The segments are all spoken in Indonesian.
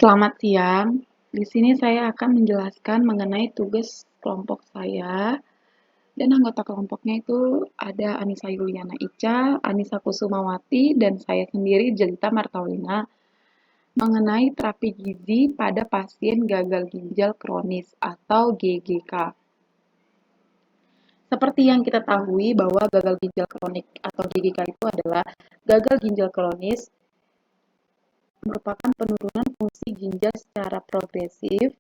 Selamat siang. Di sini saya akan menjelaskan mengenai tugas kelompok saya dan anggota kelompoknya itu ada Anissa Yuliana Ica, Anissa Kusumawati, dan saya sendiri Jelita Martaulina mengenai terapi gizi pada pasien gagal ginjal kronis atau GGK. Seperti yang kita tahu bahwa gagal ginjal kronik atau GGK itu adalah gagal ginjal kronis merupakan penurunan fungsi ginjal secara progresif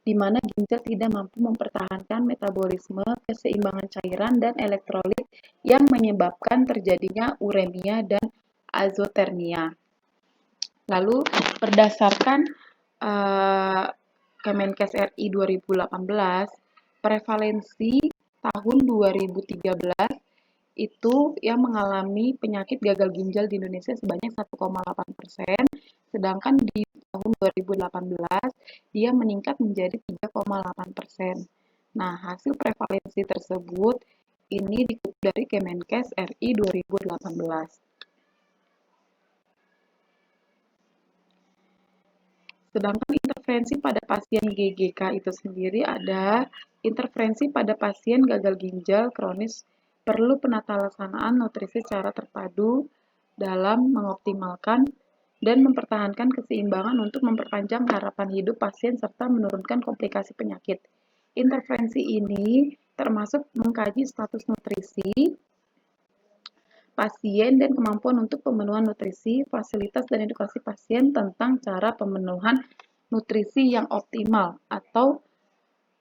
di mana ginjal tidak mampu mempertahankan metabolisme, keseimbangan cairan, dan elektrolit yang menyebabkan terjadinya uremia dan azotermia. Lalu, berdasarkan Kemenkes RI 2018, prevalensi tahun 2013 itu yang mengalami penyakit gagal ginjal di Indonesia sebanyak 1,8%, sedangkan di tahun 2018 dia meningkat menjadi 3,8%. Nah, hasil prevalensi tersebut ini dikutip dari Kemenkes RI 2018. Sedangkan intervensi pada pasien GGK itu sendiri ada intervensi pada pasien gagal ginjal kronis perlu penatalaksanaan nutrisi secara terpadu dalam mengoptimalkan dan mempertahankan keseimbangan untuk memperpanjang harapan hidup pasien serta menurunkan komplikasi penyakit. Intervensi ini termasuk mengkaji status nutrisi pasien dan kemampuan untuk pemenuhan nutrisi, fasilitas dan edukasi pasien tentang cara pemenuhan nutrisi yang optimal atau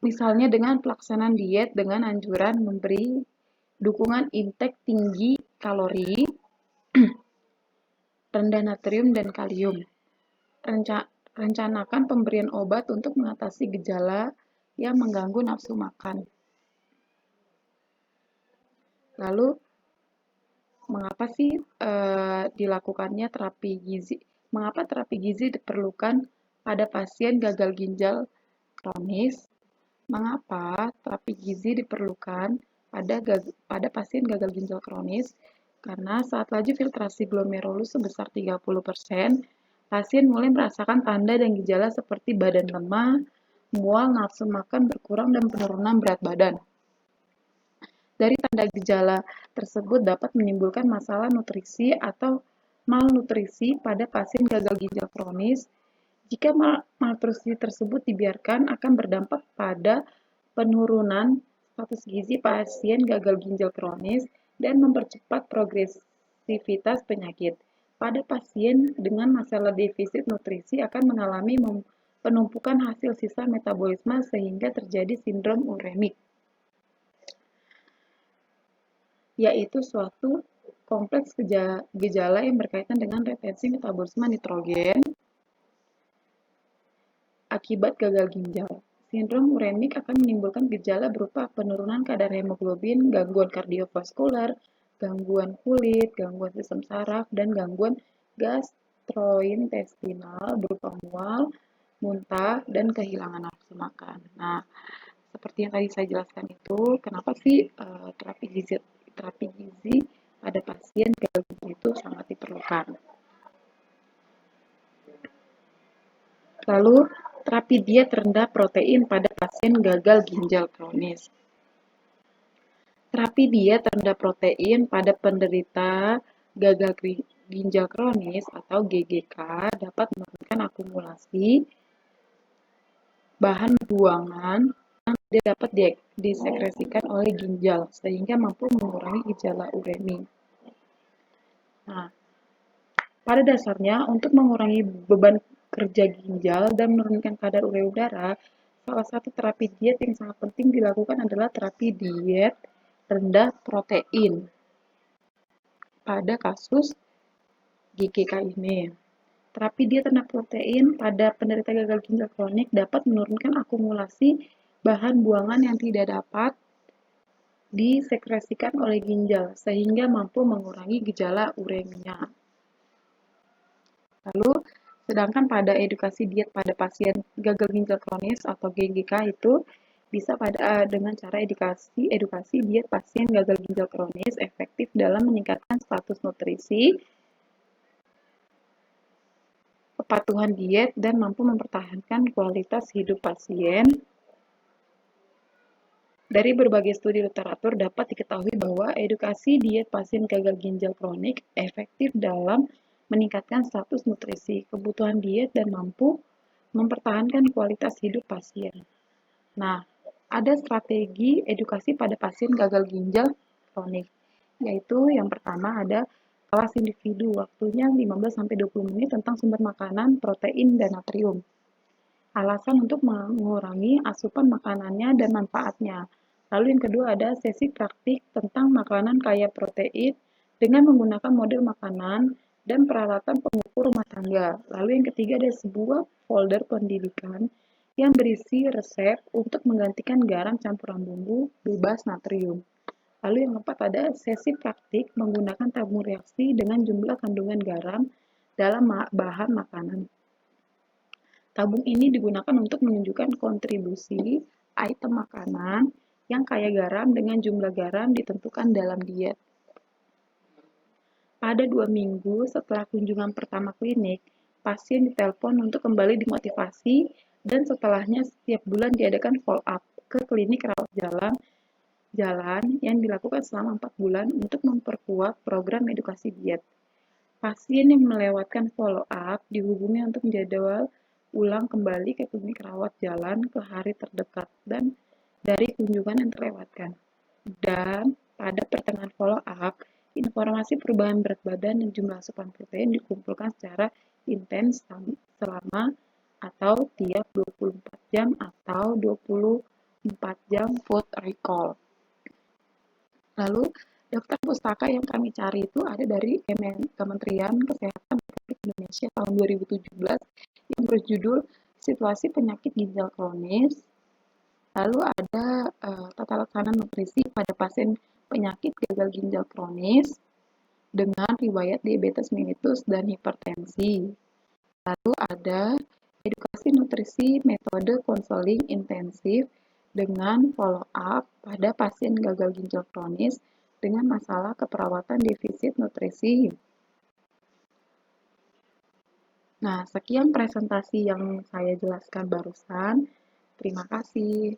misalnya dengan pelaksanaan diet dengan anjuran memberi dukungan intake tinggi kalori, rendah natrium dan kalium. Rencanakan pemberian obat untuk mengatasi gejala yang mengganggu nafsu makan. Lalu, mengapa sih dilakukannya terapi gizi? Mengapa terapi gizi diperlukan pada pasien gagal ginjal kronis? Mengapa terapi gizi diperlukan pada pasien gagal ginjal kronis? Karena saat laju filtrasi glomerulus sebesar 30%, pasien mulai merasakan tanda dan gejala seperti badan lemah, mual, nafsu makan berkurang, dan penurunan berat badan. Dari tanda gejala tersebut dapat menimbulkan masalah nutrisi atau malnutrisi pada pasien gagal ginjal kronis. Jika malnutrisi tersebut dibiarkan akan berdampak pada penurunan status gizi pasien gagal ginjal kronis dan mempercepat progresivitas penyakit. Pada pasien dengan masalah defisit nutrisi akan mengalami penumpukan hasil sisa metabolisme sehingga terjadi sindrom uremik, yaitu suatu kompleks gejala yang berkaitan dengan retensi metabolisme nitrogen akibat gagal ginjal. Sindrom uremik akan menimbulkan gejala berupa penurunan kadar hemoglobin, gangguan kardiovaskular, gangguan kulit, gangguan sistem saraf, dan gangguan gastrointestinal berupa mual, muntah, dan kehilangan nafsu makan. Nah, seperti yang tadi saya jelaskan itu, kenapa sih terapi gizi pada pasien gagal ginjal itu sangat diperlukan. Lalu, terapi diet rendah protein pada pasien gagal ginjal kronis. Terapi diet rendah protein pada penderita gagal ginjal kronis atau GGK dapat menurunkan akumulasi bahan buangan yang tidak dapat disekresikan oleh ginjal sehingga mampu mengurangi gejala uremi. Nah, pada dasarnya untuk mengurangi beban kerja ginjal dan menurunkan kadar urea udara, salah satu terapi diet yang sangat penting dilakukan adalah terapi diet rendah protein pada kasus GGK ini. Terapi diet rendah protein pada penderita gagal ginjal kronik dapat menurunkan akumulasi bahan buangan yang tidak dapat disekresikan oleh ginjal sehingga mampu mengurangi gejala uremia. Lalu, sedangkan pada edukasi diet pada pasien gagal ginjal kronis atau GGK itu bisa dengan cara edukasi diet pasien gagal ginjal kronis efektif dalam meningkatkan status nutrisi, kepatuhan diet, dan mampu mempertahankan kualitas hidup pasien. Dari berbagai studi literatur dapat diketahui bahwa edukasi diet pasien gagal ginjal kronik efektif dalam meningkatkan status nutrisi, kebutuhan diet, dan mampu mempertahankan kualitas hidup pasien. Nah, ada strategi edukasi pada pasien gagal ginjal kronik, yaitu yang pertama ada kelas individu, waktunya 15-20 menit tentang sumber makanan, protein, dan natrium. Alasan untuk mengurangi asupan makanannya dan manfaatnya. Lalu yang kedua ada sesi praktik tentang makanan kaya protein dengan menggunakan model makanan dan peralatan pengukur rumah tangga. Lalu yang ketiga ada sebuah folder pendidikan yang berisi resep untuk menggantikan garam campuran bumbu bebas natrium. Lalu yang keempat ada sesi praktik menggunakan tabung reaksi dengan jumlah kandungan garam dalam bahan makanan. Tabung ini digunakan untuk menunjukkan kontribusi item makanan yang kaya garam dengan jumlah garam ditentukan dalam diet. Pada 2 minggu setelah kunjungan pertama klinik, pasien ditelepon untuk kembali dimotivasi dan setelahnya setiap bulan diadakan follow up ke klinik rawat jalan yang dilakukan selama 4 bulan untuk memperkuat program edukasi diet. Pasien yang melewatkan follow up dihubungi untuk menjadwal ulang kembali ke klinik rawat jalan ke hari terdekat dan dari kunjungan yang terlewatkan. Dan pada pertengahan follow up, informasi perubahan berat badan dan jumlah asupan protein dikumpulkan secara intens selama atau tiap 24 jam atau 24 jam food recall. Lalu daftar pustaka yang kami cari itu ada dari Kementerian Kesehatan Republik Indonesia tahun 2017 yang berjudul Situasi Penyakit Ginjal Kronis. Lalu ada tata laksana nutrisi pada pasien penyakit gagal ginjal kronis dengan riwayat diabetes mellitus dan hipertensi. Lalu ada edukasi nutrisi metode konseling intensif dengan follow up pada pasien gagal ginjal kronis dengan masalah keperawatan defisit nutrisi. Nah, sekian presentasi yang saya jelaskan barusan. Terima kasih.